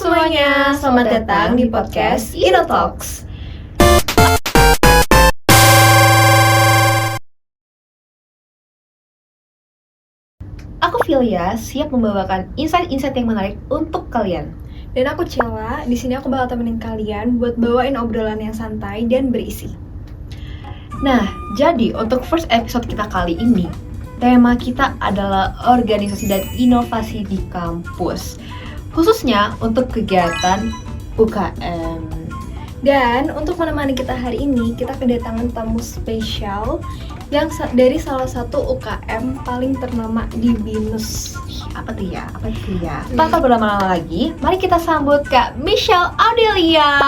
semuanya, selamat datang di podcast Ino Talks. Aku Filia, siap membawakan insight-insight yang menarik untuk kalian. Dan aku Cella, di sini aku bakal temenin kalian buat bawain obrolan yang santai dan berisi. Nah, jadi untuk first episode kita kali ini, tema kita adalah organisasi dan inovasi di kampus, khususnya untuk kegiatan UKM. Dan untuk menemani kita hari ini, kita kedatangan tamu spesial yang dari salah satu UKM paling ternama di BINUS. Apa tuh ya? Tanpa berlama-lama lagi, mari kita sambut Kak Michelle Audelia.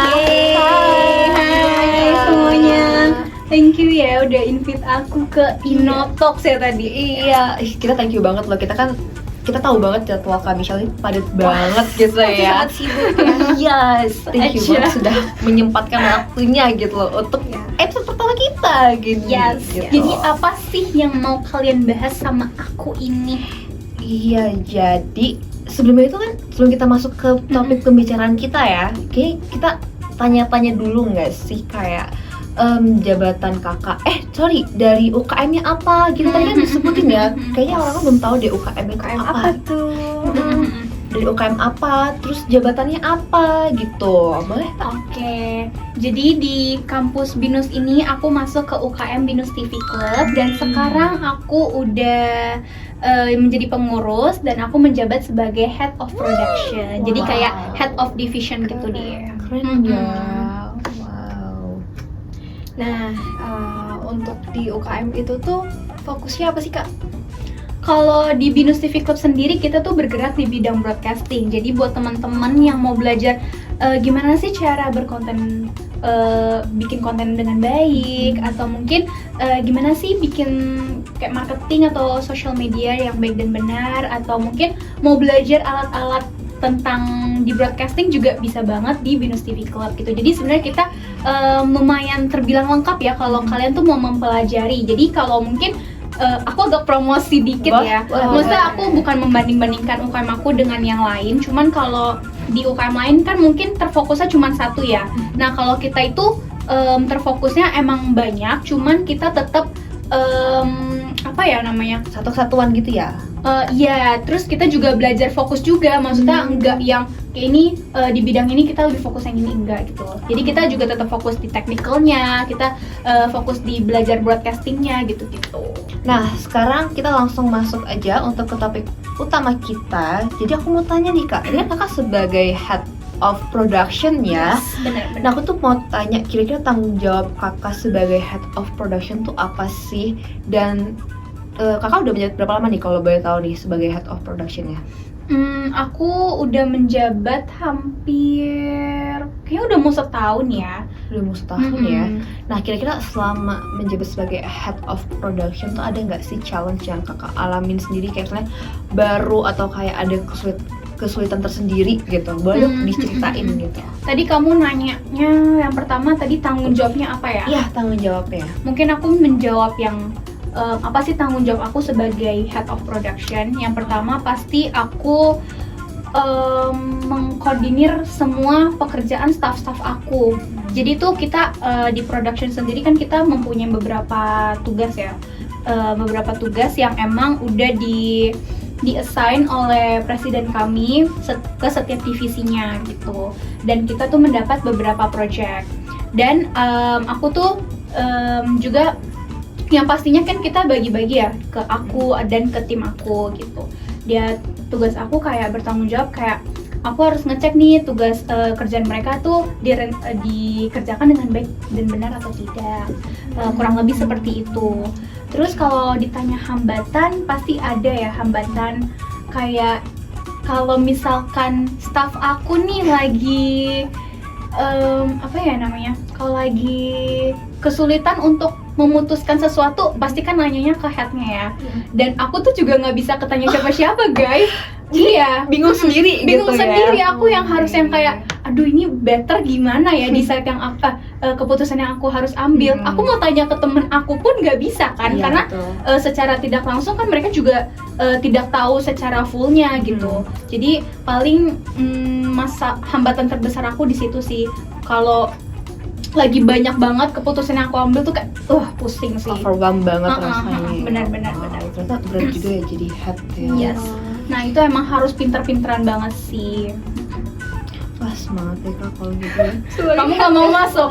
Hai semuanya. Thank you ya udah invite aku ke Inotalks ya tadi. Iya, kita thank you banget loh. Kita tahu banget jadwal Kak Michelle ini padat banget gitu ya. Sangat sibuk ya. Yes, thank you banget sudah menyempatkan waktunya gitu loh untuk episode pertama kita gitu. Yes. Gitu. Jadi apa sih yang mau kalian bahas sama aku ini? Iya, jadi sebelum kita masuk ke topik pembicaraan kita ya, kayak kita tanya-tanya dulu nggak sih kayak jabatan kakak, dari UKM-nya apa gitu. Tadi kan disebutin ya, kayaknya orang-orang belum tahu deh UKM-nya UKM apa tuh? Dari UKM apa, terus jabatannya apa gitu, boleh? Oke, jadi di kampus BINUS ini aku masuk ke UKM BINUS TV Club dan sekarang aku udah menjadi pengurus dan aku menjabat sebagai Head of Production. Jadi kayak Head of Division gitu dia. Keren ya. Nah, untuk di UKM itu tuh fokusnya apa sih Kak? Kalau di BINUS TV Club sendiri kita tuh bergerak di bidang broadcasting. Jadi buat teman-teman yang mau belajar gimana sih cara berkonten, bikin konten dengan baik, atau mungkin gimana sih bikin kayak marketing atau social media yang baik dan benar, atau mungkin mau belajar alat-alat tentang di broadcasting juga bisa banget di BINUS TV Club gitu. Jadi sebenarnya kita lumayan terbilang lengkap ya kalau kalian tuh mau mempelajari. Jadi kalau mungkin aku agak promosi dikit ya. Maksudnya aku bukan membanding-bandingkan UKM aku dengan yang lain. Cuman kalau di UKM lain kan mungkin terfokusnya cuma satu ya. Nah kalau kita itu terfokusnya emang banyak. Cuman kita tetap Satu-satuan gitu ya. Iya, terus kita juga belajar fokus juga, maksudnya enggak yang kayak ini di bidang ini kita lebih fokus yang ini, enggak gitu. Jadi kita juga tetap fokus di technicalnya, kita fokus di belajar broadcastingnya gitu-gitu. Nah, sekarang kita langsung masuk aja untuk ke topik utama kita. Jadi aku mau tanya nih Kak, ini kan Kakak sebagai Head of Production ya. Yes, benar. Nah, aku tuh mau tanya, kira-kira tanggung jawab Kakak sebagai Head of Production tuh apa sih? Dan Kakak udah menjabat berapa lama nih kalau boleh tahu nih sebagai Head of Production-nya? Aku udah menjabat hampir, kayaknya udah mau setahun ya. Udah mau setahun ya. Nah, kira-kira selama menjabat sebagai Head of Production tuh ada nggak sih challenge yang Kakak alamin sendiri, kayak misalnya baru atau kayak ada kesulitan tersendiri gitu? Boleh dong diceritain gitu. Tadi kamu nanyanya yang pertama tadi tanggung jawabnya apa ya? Iya, tanggung jawabnya. Mungkin aku menjawab yang apa sih tanggung jawab aku sebagai Head of Production. Yang pertama pasti aku mengkoordinir semua pekerjaan staff-staff aku. Jadi tuh kita di production sendiri kan kita mempunyai beberapa tugas ya, beberapa tugas yang emang udah di-assign oleh presiden kami ke setiap divisinya gitu. Dan kita tuh mendapat beberapa project. Dan aku tuh juga yang pastinya kan kita bagi-bagi ya ke aku dan ke tim aku gitu. Dia tugas aku kayak bertanggung jawab, kayak aku harus ngecek nih tugas kerjaan mereka tuh dikerjakan dengan baik dan benar atau tidak. Kurang lebih seperti itu. Terus kalau ditanya hambatan, pasti ada ya hambatan, kayak kalau misalkan staff aku nih lagi kalau lagi kesulitan untuk memutuskan sesuatu, pasti kan nanyanya ke headnya ya. Dan aku tuh juga nggak bisa ketanya siapa-siapa guys. Iya, Bingung sendiri bingung gitu sendiri ya. aku yang harus yang kayak aduh ini better gimana ya di saat yang keputusan yang aku harus ambil. Aku mau tanya ke temen aku pun nggak bisa kan, Iya, karena betul. secara tidak langsung kan mereka juga tidak tahu secara fullnya gitu. Jadi paling masa hambatan terbesar aku di situ sih, kalau lagi banyak banget keputusan yang aku ambil tuh kayak pusing sih. Overwhelmed banget rasanya. benar. Ternyata berat juga ya jadi head ya. Yes. Nah itu emang harus pinter-pinteran banget sih. Wah semangat ya kak kalau gitu ya. Kamu nggak mau masuk?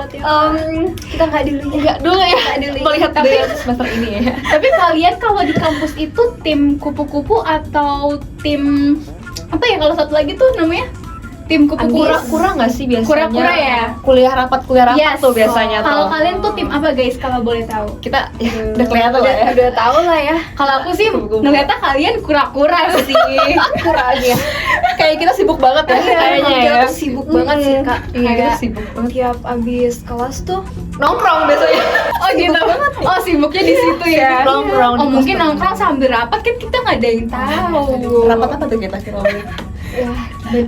Kita nggak dulu ya. Enggak dulu ya, melihat Tapi- dari semester ini ya. Tapi kalian kalau di kampus itu tim kupu-kupu atau tim apa ya, kalau satu lagi tuh namanya tim kupu-kupu? Kurang nggak sih biasanya? Kura-kura ya? Kuliah rapat Yes. tuh biasanya Kalau tuh. kalian tuh tim apa guys kalau boleh tahu? Kita udah kelihatan lah ya. Udah tahu lah ya. Kalau aku sih Kupu-kupu. ngeliatnya kalian kura-kura sih. Kurang aja. Kayak kita sibuk banget ya kayaknya Kita ya. tuh sibuk banget sih kak. Iya, kita Kayak sibuk banget. tiap abis kelas tuh Nongkrong biasanya. Oh gitu. Oh sibuknya di situ ya. Nongkrong di Oh mungkin kos-kosan. nongkrong sambil rapat kan kita nggak ada yang tahu. Rapat apa tuh kita kira? ya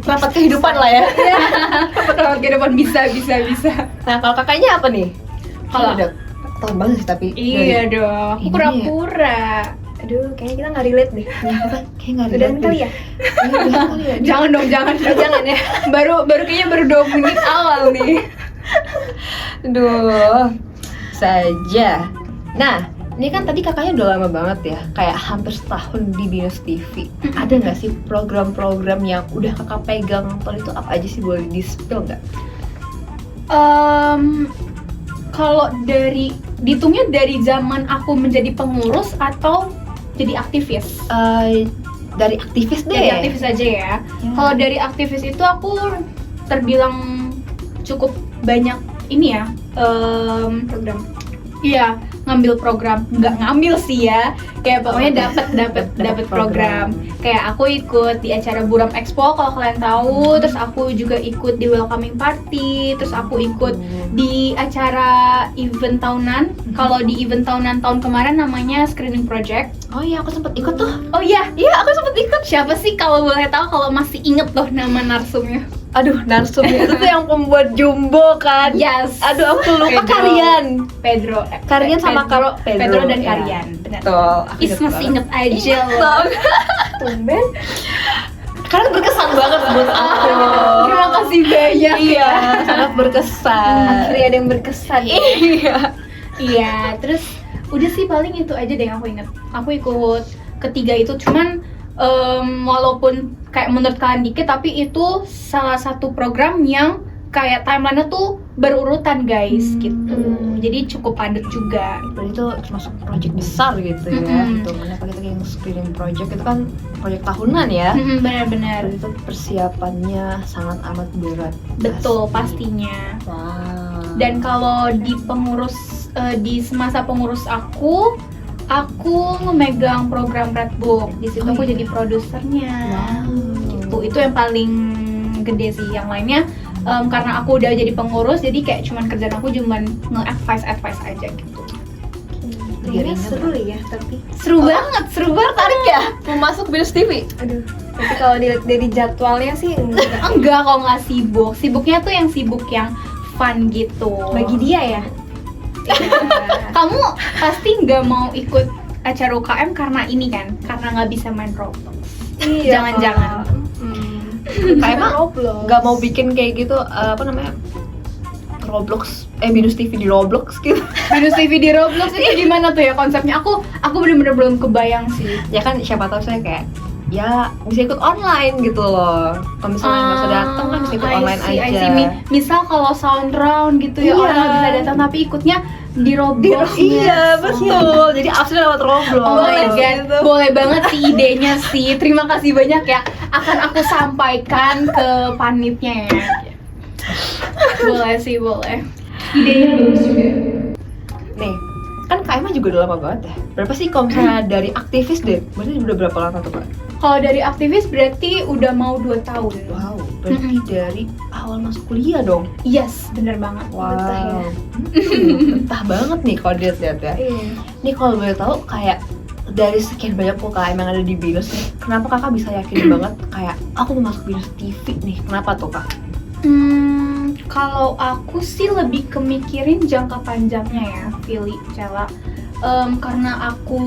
Rapat kehidupan lah ya. Rapat kehidupan bisa. Nah kalau kakaknya apa nih? Kalau- udah tahun banget sih tapi. Iya dong. Ini Pura-pura. aduh kayaknya kita nggak relate deh. Ya, kayak nggak Udah kali ya. Jangan dong, jangan ya. Baru kayaknya baru 2 menit awal nih. Aduh, saja. Nah, ini kan tadi kakaknya udah lama banget ya, kayak hampir setahun di Binus TV. Ada nggak sih program-program yang udah kakak pegang tahun itu apa aja sih, boleh di-spill nggak? Kalau dihitungnya dari zaman aku menjadi pengurus atau jadi aktivis? Dari aktivis deh. Dari aktivis aja ya. Kalau dari aktivis itu aku terbilang cukup banyak ini ya. Program. Iya, ngambil program, nggak ngambil sih ya, kayak pokoknya dapat program. Kayak aku ikut di acara Buram Expo kalau kalian tahu, terus aku juga ikut di welcoming party, terus aku ikut di acara event tahunan. Kalau di event tahunan tahun kemarin namanya screening project. Oh iya, aku sempet ikut tuh. Oh iya, Iya, aku sempet ikut. siapa sih kalau boleh tahu, kalau masih inget loh nama narsumnya? Aduh, narsumnya itu tuh yang pembuat Jumbo kan. Yes. Aduh, aku lupa Pedro. Karian. Pedro. Karian sama Pedro dan ya. Karian. Benar. Betul. aku Is masih banget. inget aja loh. Tau. Tumben. Karena berkesan banget buat aku. Terima kasih banyak Iya, ya. sangat berkesan. Akhirnya ada yang berkesan. Ya. Iya. Iya, terus udah sih paling itu aja deh yang aku inget. Aku ikut ketiga itu, cuman walaupun kayak menurut kalian dikit, tapi itu salah satu program yang kayak timeline-nya tuh berurutan guys gitu. Jadi cukup padat juga. Dan itu termasuk project besar gitu ya. Mm-mm. Gitu. Kenapa kita yang screening project itu kan project tahunan ya. Benar-benar. Dan itu persiapannya sangat amat berat. Betul, Pasti. pastinya. Wow. Dan kalau di pengurus di semasa pengurus aku ngemegang program Red Book. Di situ Oh, aku iya. jadi produsernya. Wow. Itu yang paling gede sih. Yang lainnya karena aku udah jadi pengurus, jadi kayak cuman kerjaan aku cuman nge-advise aja gitu. Kayaknya seru ya tapi. Seru banget. Tertarik ya mau masuk Binus TV? Aduh. Tapi kalau dilihat dari jadwalnya sih enggak. Enggak, kalau nggak sibuk. Sibuknya tuh yang sibuk yang fun gitu. Bagi dia ya. Kamu pasti nggak mau ikut acara UKM karena ini kan? Karena nggak bisa main Roblox. Iya. Jangan-jangan. Kayak emang Roblox. nggak mau bikin kayak gitu apa namanya? Roblox, Binus TV di Roblox gitu. Binus TV di Roblox itu gimana tuh ya konsepnya? Aku bener-bener belum kebayang sih. Ya kan siapa tahu saya kayak ya bisa ikut online gitu loh. Kalau misalnya nggak bisa datang kan bisa ikut online I aja. see. Misal kalau sound round gitu ya, Iya. orang nggak bisa datang tapi ikutnya di Roblox. Iya betul. Jadi absen lewat Roblox. Boleh Gitu. kan? Boleh banget sih idenya sih. Terima kasih banyak ya. Akan aku sampaikan ke panitnya ya. Boleh sih, boleh. Idenya bagus juga. Nih, kan KMA juga udah lama banget ya. Berapa sih kalau misalnya dari aktivis deh? Berarti udah berapa lama tuh Kak? Kalau dari aktivis berarti udah mau 2 tahun. Wow, berarti dari awal masuk kuliah dong. Yes, bener banget. Wow, Betah ya. betah banget nih kalau dilihat-lihat ya. Iya. Nih kalau boleh tahu kayak dari sekian banyak UKM yang ada di Binus nih, kenapa kakak bisa yakin banget kayak aku mau masuk Binus TV nih? Kenapa tuh kak? Kalau aku sih lebih kemikirin jangka panjangnya ya, Pilih Cella. Karena aku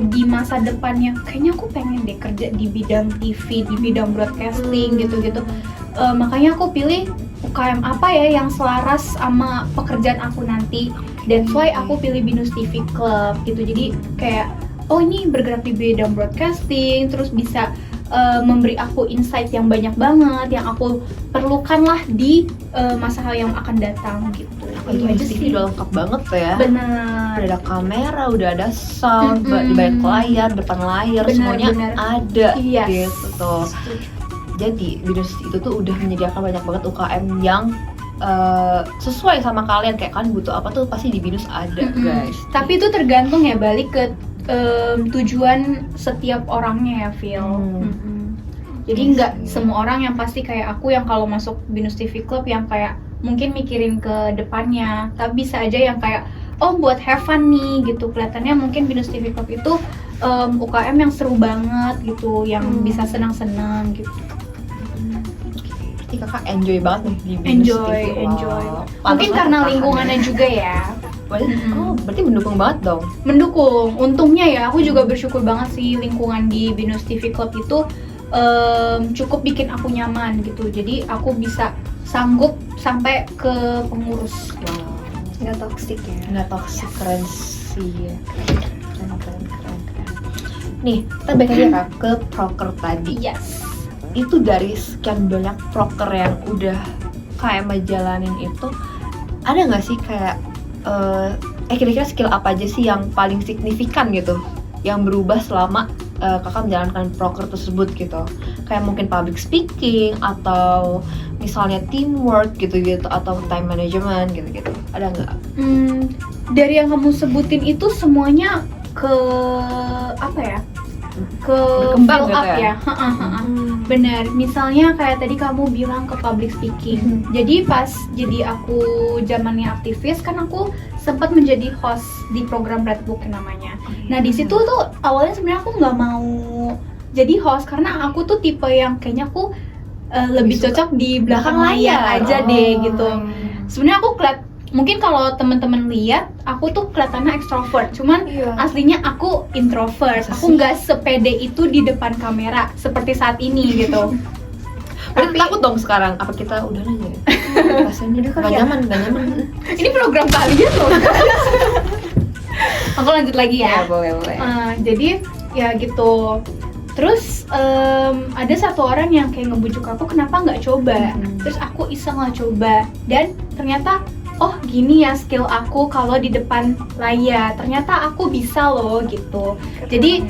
di masa depannya kayaknya aku pengen deh kerja di bidang TV, di bidang broadcasting gitu-gitu. Makanya aku pilih UKM apa ya yang selaras sama pekerjaan aku nanti. That's why aku pilih Binus TV Club gitu. Jadi kayak oh ini bergerak di bidang broadcasting, terus bisa memberi aku insight yang banyak banget yang aku perlukan lah di masa yang akan datang gitu. Itu aja sih udah lengkap banget tuh ya. Benar. Udah ada kamera, udah ada sound, Mm-mm. di balik layar, depan layar, Benar, semuanya benar. ada Yes. gitu tuh. Jadi Binus itu tuh udah menyediakan banyak banget UKM yang sesuai sama kalian, kayak kalian butuh apa tuh pasti di Binus ada, Mm-mm. guys. Tapi itu tergantung ya, balik ke tujuan setiap orangnya ya, Phil. Jadi Yes, nggak iya. semua orang yang pasti kayak aku yang kalau masuk Binus TV Club yang kayak mungkin mikirin ke depannya, tapi bisa aja yang kayak oh buat have fun nih gitu. Kelihatannya mungkin Binus TV Club itu UKM yang seru banget gitu, yang bisa senang-senang gitu. Berarti kakak enjoy banget nih di Binus Enjoy, TV. Wow. enjoy. Pantes Mungkin lah karena bertahan lingkungannya ya. juga ya. Oh, berarti mendukung banget dong. Mendukung. Untungnya ya, aku juga bersyukur banget sih lingkungan di Binus TV Club itu cukup bikin aku nyaman gitu. Jadi aku bisa sanggup sampai ke pengurus. Wow. Nggak toksik ya. Nggak toxic, keren sih. Keren. Nih, kita balik lagi ya Kak, ke proker tadi. Yes. Itu dari sekian banyak proker yang udah KM jalanin itu, ada nggak sih kayak kira-kira skill apa aja sih yang paling signifikan gitu yang berubah selama kakak menjalankan proker tersebut gitu, kayak mungkin public speaking atau misalnya teamwork gitu-gitu atau time management gitu-gitu, ada nggak? Dari yang kamu sebutin itu semuanya ke apa ya? Ke Berkembang fill gitu up ya? ya. Benar, misalnya kayak tadi kamu bilang ke public speaking. Jadi pas jadi aku zamannya aktivis kan aku sempat menjadi host di program Redbook namanya. Nah di situ tuh awalnya sebenarnya aku nggak mau jadi host karena aku tuh tipe yang kayaknya aku lebih suka cocok di belakang belakang layar layar. aja deh Oh. gitu. Sebenarnya aku mungkin kalau teman-teman lihat aku tuh kelihatannya extrovert, cuman Iya. aslinya aku introvert. Masa Aku sih? nggak sepede itu di depan kamera seperti saat ini gitu. Berarti takut dong sekarang, apa kita udah aja ya? Rasanya nggak nyaman. Ini program kalian loh. Aku lanjut lagi ya. boleh. Jadi ya gitu. Terus ada satu orang yang kayak ngebujuk aku kenapa nggak coba. Terus aku iseng lah coba dan ternyata oh gini ya skill aku kalau di depan layar. Ternyata aku bisa loh gitu. Jadi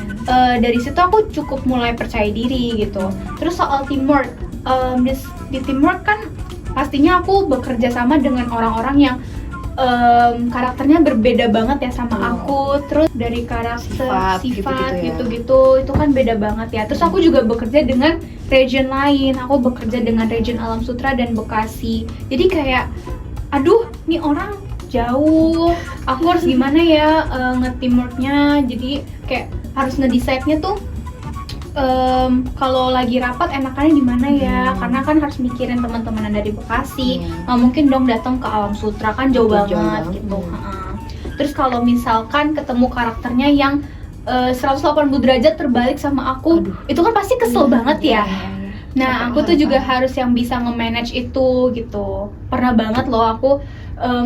dari situ aku cukup mulai percaya diri gitu. Terus soal teamwork, di teamwork kan pastinya aku bekerja sama dengan orang-orang yang karakternya berbeda banget ya sama aku. Terus dari karakter, sifat gitu-gitu ya. gitu-gitu itu kan beda banget ya. Terus aku juga bekerja dengan region lain. Aku bekerja dengan region Alam Sutera dan Bekasi. Jadi kayak aduh, nih orang jauh. Aku harus gimana ya nge-teamworknya. Jadi kayak harus nge-decide-nya tuh kalau lagi rapat enakannya di mana ya? Karena kan harus mikirin teman-teman yang dari Bekasi. Nggak mungkin dong datang ke Alam Sutera kan jauh Betul, jauh banget banget. gitu. Terus kalau misalkan ketemu karakternya yang 180 derajat terbalik sama aku, Aduh. itu kan pasti kesel banget ya. Capek Nah, aku tuh juga harus yang bisa nge-manage itu gitu. Pernah banget loh aku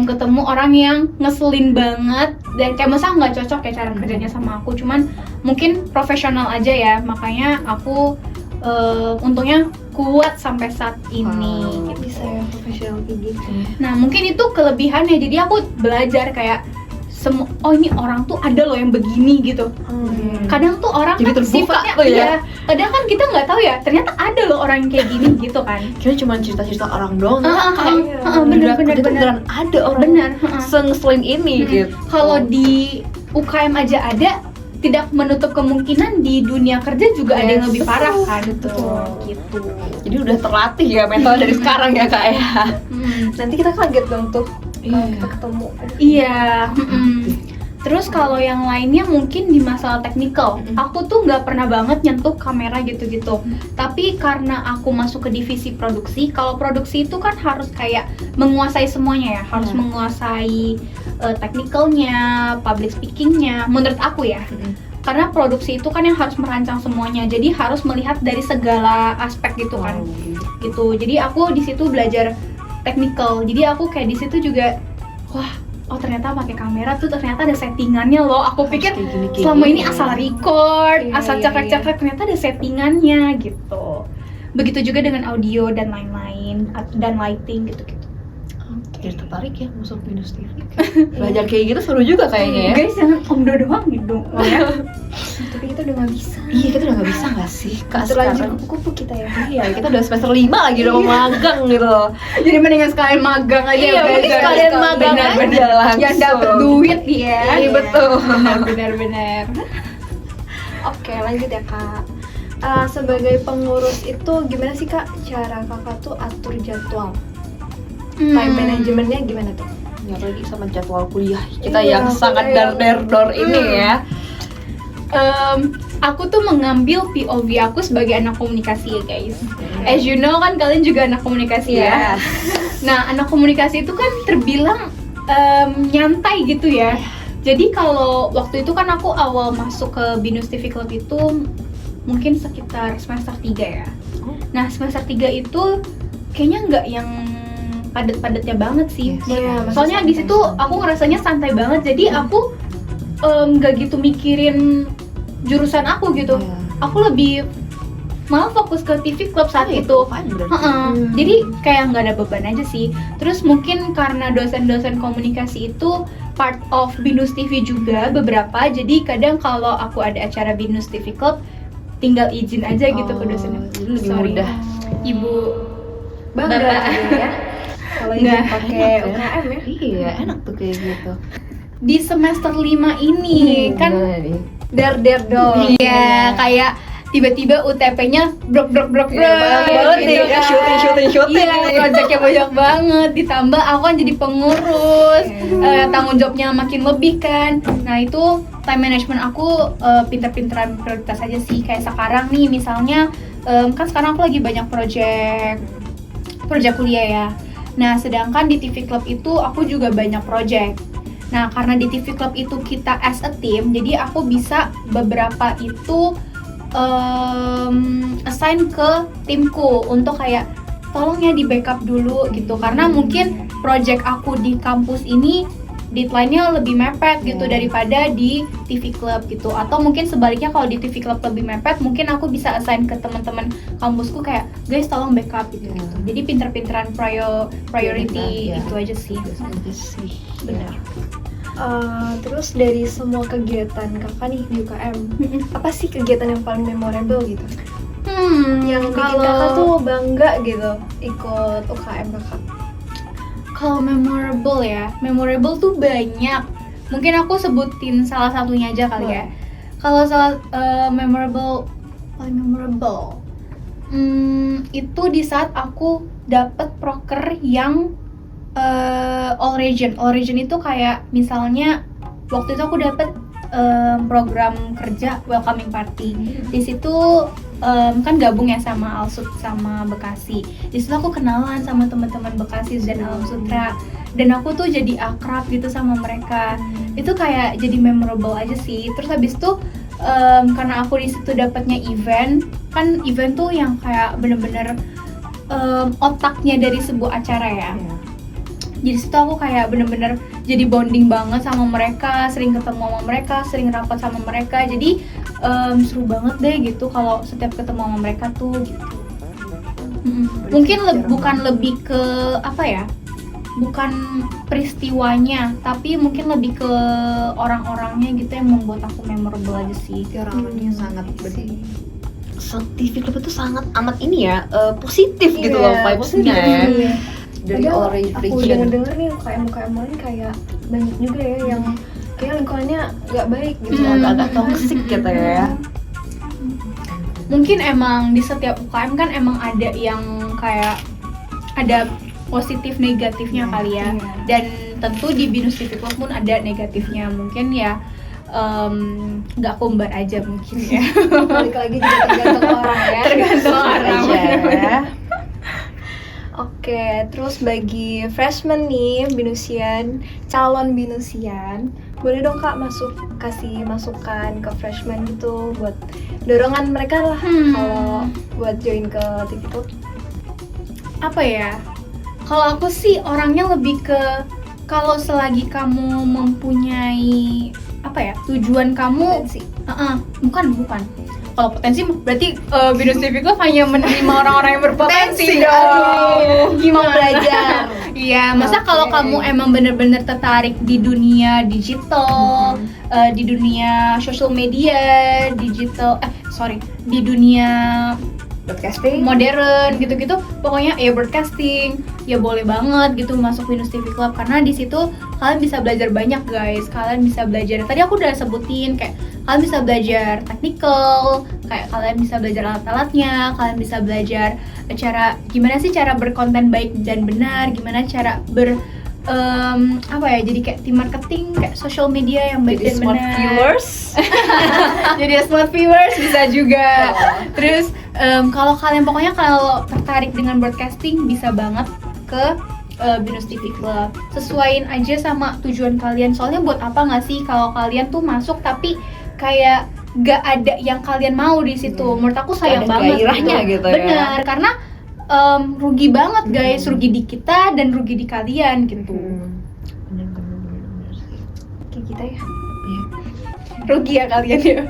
ketemu orang yang ngeselin banget dan kayak masa nggak cocok ya cara kerjanya sama aku. Cuman mungkin profesional aja ya, makanya aku untungnya kuat sampai saat ini. Wow. Gitu. Bisa ya profesional kayak gitu. Nah, mungkin itu kelebihannya. Jadi aku belajar kayak oh ini orang tuh ada loh yang begini gitu. Kadang tuh orang Jadi kan terbuka sifatnya tuh ya. iya, kadang kan kita nggak tahu ya, ternyata ada loh orang yang kayak gini gitu kan. Kira cuma cerita-cerita orang doang. Bener. Beneran ada orang Bener. sengeselin ini gitu. Kalau di UKM aja ada, tidak menutup kemungkinan di dunia kerja juga ada yang Yes. lebih parah kan. Betul. Gitu. Jadi udah terlatih ya mental dari sekarang ya Kak ya. Nanti kita kaget dong tuh kalau Iya. kita ketemu. Iya. Terus kalau yang lainnya mungkin di masalah teknikal, aku tuh nggak pernah banget nyentuh kamera gitu-gitu. Tapi karena aku masuk ke divisi produksi, kalau produksi itu kan harus kayak menguasai semuanya ya, harus menguasai teknikalnya, public speakingnya. Menurut aku ya, karena produksi itu kan yang harus merancang semuanya, jadi harus melihat dari segala aspek gitu kan, gitu. Jadi aku di situ belajar teknikal. Jadi aku kayak di situ juga, wah. Oh ternyata pakai kamera tuh ternyata ada settingannya loh. Aku pikir selama ini asal record, asal cekrek-cekrek, ternyata ada settingannya gitu. Begitu juga dengan audio dan lain-lain dan lighting gitu-gitu. Jadi tertarik ya masuk Binus TV. Belajar kayak gitu seru juga kayaknya ya. Guys jangan omdo doang gitu. Tapi kita udah nggak bisa. Iya kita udah nggak bisa nggak sih Kak Terlanjur sekarang? kupu-kupu kita ya. Iya kita udah semester 5 lagi udah mau magang gitu. Jadi mendingan sekalian magang aja. Iya mending sekalian magang aja langsung. Yang dapet duit ya. Iya betul. Benar-benar. Oke, lanjut ya Kak. Sebagai pengurus itu gimana sih Kak cara Kakak tuh atur jadwal? Time manajemennya gimana tuh? Ya lagi sama jadwal kuliah kita Iya, yang sangat kuliah. dar ini ya. Aku tuh mengambil POV aku sebagai anak komunikasi ya guys. As you know kan kalian juga anak komunikasi ya. Nah anak komunikasi itu kan terbilang nyantai gitu ya. Jadi kalau waktu itu kan aku awal masuk ke Binus TV Club itu mungkin sekitar semester 3 ya. Nah semester 3 itu kayaknya nggak yang padat-padatnya banget sih. Iya, Soalnya di situ aku ngerasanya santai banget. Jadi aku nggak gitu mikirin jurusan aku gitu. Aku lebih malah fokus ke TV Club saat itu. Jadi kayak nggak ada beban aja sih. Terus mungkin karena dosen-dosen komunikasi itu part of Binus TV juga beberapa. Jadi kadang kalau aku ada acara Binus TV Club tinggal izin aja gitu ke dosennya. Lebih mudah. Ibu Bangga Bapak. ya. Kalau ini Nggak. pakai UKM ya. Iya enak tuh kayak gitu. Di semester 5 ini kan Gimana nih? Der dong. iya kayak tiba-tiba UTP-nya brok Banyak banget nih ya, syuting Iya, proyeknya banyak banget. Ditambah aku kan jadi pengurus, tanggung jawabnya makin lebih kan. Nah itu time management aku pinter-pinteran prioritas aja sih. Kayak sekarang nih misalnya, kan sekarang aku lagi banyak project kuliah ya. Nah sedangkan di TV Club itu aku juga banyak project. Nah karena di TV Club itu kita as a team, jadi aku bisa beberapa itu assign ke timku untuk kayak tolong ya di backup dulu gitu, karena mungkin project aku di kampus ini deadline-nya lebih mepet gitu daripada di TV Club gitu, atau mungkin sebaliknya kalau di TV Club lebih mepet mungkin aku bisa assign ke teman-teman kampusku kayak guys tolong backup gitu. Jadi pinter-pinteran priority itu aja sih. Benar. Terus dari semua kegiatan kakak nih di UKM, apa sih kegiatan yang paling memorable gitu? Yang bikin kakak tuh bangga gitu ikut UKM kakak? Kalau memorable tuh banyak. Mungkin aku sebutin salah satunya aja kali ya. Kalau paling memorable itu di saat aku dapet proker yang all region itu kayak misalnya waktu itu aku dapet program kerja welcoming party. Di situ kan gabung ya sama Alsut sama Bekasi. Di situ aku kenalan sama teman-teman Bekasi dan Alam Sutra, dan aku tuh jadi akrab gitu sama mereka. Itu kayak jadi memorable aja sih. Terus habis itu karena aku di situ dapatnya event tuh yang kayak bener-bener otaknya dari sebuah acara ya. Jadi situ aku kayak bener-bener jadi bonding banget sama mereka, sering ketemu sama mereka, sering rapat sama mereka. Jadi seru banget deh gitu kalau setiap ketemu sama mereka tuh gitu. Mungkin bukan lebih ke apa ya, bukan peristiwanya, tapi mungkin lebih ke orang-orangnya gitu yang membuat aku memorable aja sih. Orang-orangnya sangat TV Club itu sangat amat ini ya, positif gitu loh vibes-nya ya. Dari all aku region. denger nih UKM lain kayak banyak juga ya yang kayak lingkungannya nggak baik gitu, agak toxic gitu ya. Mungkin emang di setiap UKM kan emang ada yang kayak ada positif negatifnya kali ya. Dan tentu di Binus TV Club pun ada negatifnya, mungkin ya nggak kumbar aja mungkin ya. Balik lagi juga tergantung orang ya. Tergantung orang. aja. Oke, terus bagi freshman nih, Binusian, calon Binusian, boleh dong Kak kasih masukan ke freshman gitu buat dorongan mereka lah kalau buat join ke TV Club. Apa ya? Kalau aku sih orangnya lebih ke kalau selagi kamu mempunyai apa ya, tujuan kamu Potensi. bukan. Kalau potensi berarti Binus TV Club hanya menerima orang-orang yang berpotensi Potensi dong. Aduh, gimana belajar. Iya, masa Oke. kalau kamu emang bener-bener tertarik di dunia digital, di dunia social media, di dunia Broadcasting. modern gitu-gitu, pokoknya ya broadcasting, ya boleh banget gitu masuk Binus TV Club karena di situ kalian bisa belajar banyak guys. Kalian bisa belajar, tadi aku udah sebutin kayak kalian bisa belajar technical, kayak kalian bisa belajar alat-alatnya, kalian bisa belajar gimana sih cara berkonten baik dan benar, gimana cara jadi kayak tim marketing, kayak social media yang baik Jadi dan smart benar. viewers. Jadi smart viewers bisa juga. Terus kalau kalian pokoknya kalau tertarik dengan broadcasting bisa banget ke Binus TV Club. Sesuaiin aja sama tujuan kalian. Soalnya buat apa nggak sih kalau kalian tuh masuk tapi kayak gak ada yang kalian mau di situ. Menurut aku sayang Gak ada banget. gairahnya gitu ya. Benar, karena rugi banget guys, rugi di kita dan rugi di kalian gitu. Bener sih. Kayak kita ya. Iya. Rugi ya kalian ya.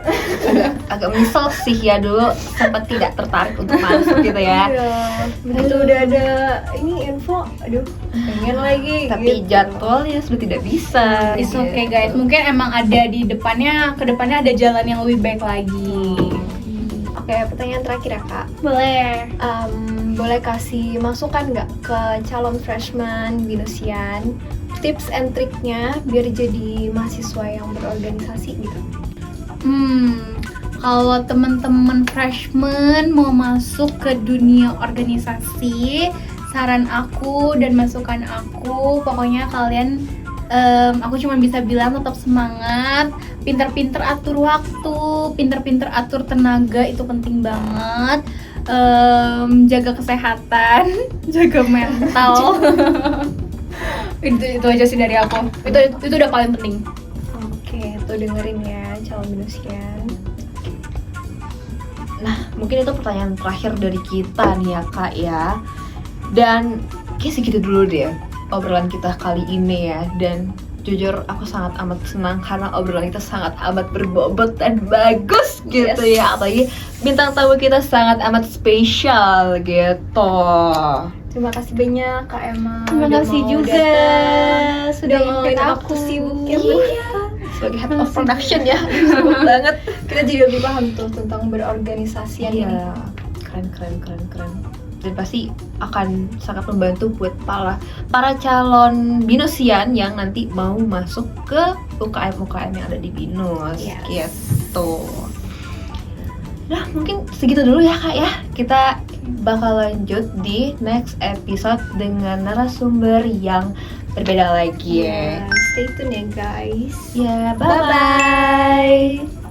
Agak misal sih ya dulu sempat tidak tertarik untuk masuk gitu ya. Iya. Begitu udah ada ini info, aduh pengen lagi. Tapi gitu. jadwalnya sudah tidak bisa. It's gitu. okay guys, mungkin emang ada di depannya, ke depannya ada jalan yang lebih baik lagi. Oke, pertanyaan terakhir ya Kak. Boleh. Boleh kasih masukan nggak ke calon freshman Binusian, tips and triknya biar jadi mahasiswa yang berorganisasi gitu? Kalau teman-teman freshman mau masuk ke dunia organisasi, saran aku dan masukan aku, pokoknya kalian, aku cuma bisa bilang tetap semangat, pinter-pinter atur waktu, pinter-pinter atur tenaga, itu penting banget. Jaga kesehatan, jaga mental. itu aja sih dari aku. Itu udah paling penting. Oke, tuh dengerin ya calon Binusian. Nah, mungkin itu pertanyaan terakhir dari kita nih ya Kak ya. Dan kayak segitu dulu deh obrolan kita kali ini ya. Dan jujur aku sangat amat senang karena obrolan kita sangat amat berbobot dan bagus gitu ya. Apalagi bintang tamu kita sangat amat spesial gitu. Terima kasih banyak Kak Emma. Terima udah kasih mau juga datang. sudah Ngelakuin ngelakuin aku aku. sibuk ya. Iya. Sebagai head of production ya, sibuk banget. Kita jadi lebih paham tuh tentang berorganisasi ini. Iya, keren. Dan pasti akan sangat membantu buat para calon Binusian yang nanti mau masuk ke UKM yang ada di Binus. Yes. Gitu. Nah, mungkin segitu dulu ya Kak ya. Kita bakal lanjut di next episode dengan narasumber yang berbeda lagi ya. Stay tune ya guys. Ya, bye-bye.